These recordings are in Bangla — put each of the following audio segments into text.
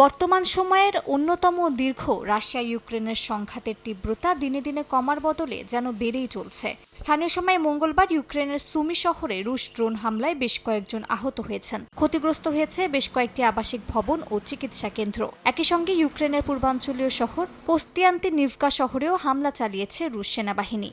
বর্তমান সময়ের অন্যতম দীর্ঘ রাশিয়া ইউক্রেনের সংঘাতের তীব্রতা দিনে দিনে কমার বদলে যেন বেড়েই চলছে। স্থানীয় সময় মঙ্গলবার ইউক্রেনের সুমি শহরে রুশ ড্রোন হামলায় বেশ কয়েকজন আহত হয়েছেন। ক্ষতিগ্রস্ত হয়েছে বেশ কয়েকটি আবাসিক ভবন ও চিকিৎসা কেন্দ্র। একই সঙ্গে ইউক্রেনের পূর্বাঞ্চলীয় শহর কোস্তিয়ান্তিনিভকা শহরেও হামলা চালিয়েছে রুশ সেনাবাহিনী।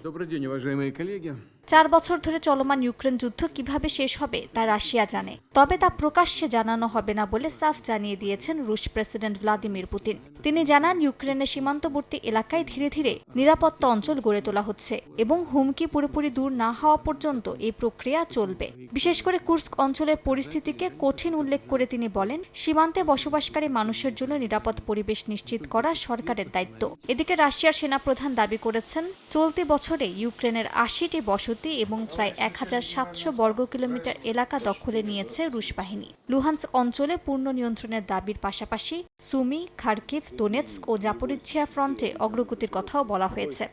4 বছর ধরে চলমান ইউক্রেন যুদ্ধ কিভাবে শেষ হবে তা রাশিয়া জানে, তবে তা প্রকাশ্যে জানানো হবে না বলে সাফ জানিয়ে দিয়েছেন রুশ প্রেসিডেন্ট ভ্লাদিমির পুতিন। তিনি জানান, ইউক্রেনের সীমান্তবর্তী এলাকায় ধীরে ধীরে নিরাপত্তা অঞ্চল গড়ে তোলা হচ্ছে এবং হুমকি পুরোপুরি দূর না হওয়া পর্যন্ত এই প্রক্রিয়া চলবে। বিশেষ করে কুর্স্ক অঞ্চলের পরিস্থিতিকে কঠিন উল্লেখ করে তিনি বলেন, সীমান্তে বসবাসকারী মানুষের জন্য নিরাপদ পরিবেশ নিশ্চিত করা সরকারের দায়িত্ব। এদিকে রাশিয়ার সেনাপ্রধান দাবি করেছেন, চলতি বছরে ইউক্রেনের 80টি বসতি এবং প্রায় 1700 বর্গ কিলোমিটার এলাকা দখলে নিয়েছে রুশ বাহিনী। লুহান্স অঞ্চলে পূর্ণ নিয়ন্ত্রণের দাবির পাশাপাশি সুমি, খার্কিভ, দোনেৎস্ক ও জাপোরিজ্জিয়া ফ্রন্টে অগ্রগতির কথাও বলা হয়েছে।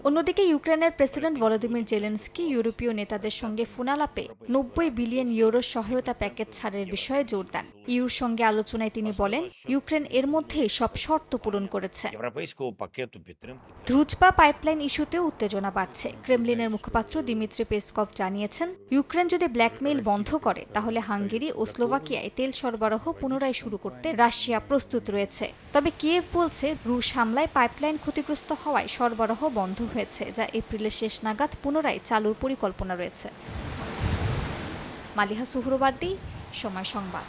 অন্যদিকে ইউক্রেনের প্রেসিডেন্ট ভলোদিমির জেলেনস্কি ইউরোপীয় নেতাদের সঙ্গে ফোনালাপে 90 বিলিয়ন ইউরো সহায়তা প্যাকেজ ছাড়ের বিষয়ে জোর দেন। ইউর সঙ্গে আলোচনায় তিনি বলেন, ইউক্রেন এর মধ্যেই সব শর্ত পূরণ করেছে। দ্রুজপা পাইপলাইন ইস্যুতেও উত্তেজনা বাড়ছে। ক্রেমলিনের মুখপাত্র দিমিত্রি পেসকভ জানিয়েছেন, ইউক্রেন যদি ব্ল্যাকমেইল বন্ধ করে তাহলে হাঙ্গেরি ও স্লোভাকিয়ায় তেল সরবরাহ পুনরায় শুরু করতে রাশিয়া প্রস্তুত রয়েছে। তবে কিয়েভ বলছে, রুশ হামলায় পাইপলাইন ক্ষতিগ্রস্ত হওয়ায় সরবরাহ বন্ধ হয়েছে, যা এপ্রিলের শেষ নাগাদ পুনরায় চালুর পরিকল্পনা রয়েছে। মালিহা সুহরওয়ার্দী, সময় সংবাদ।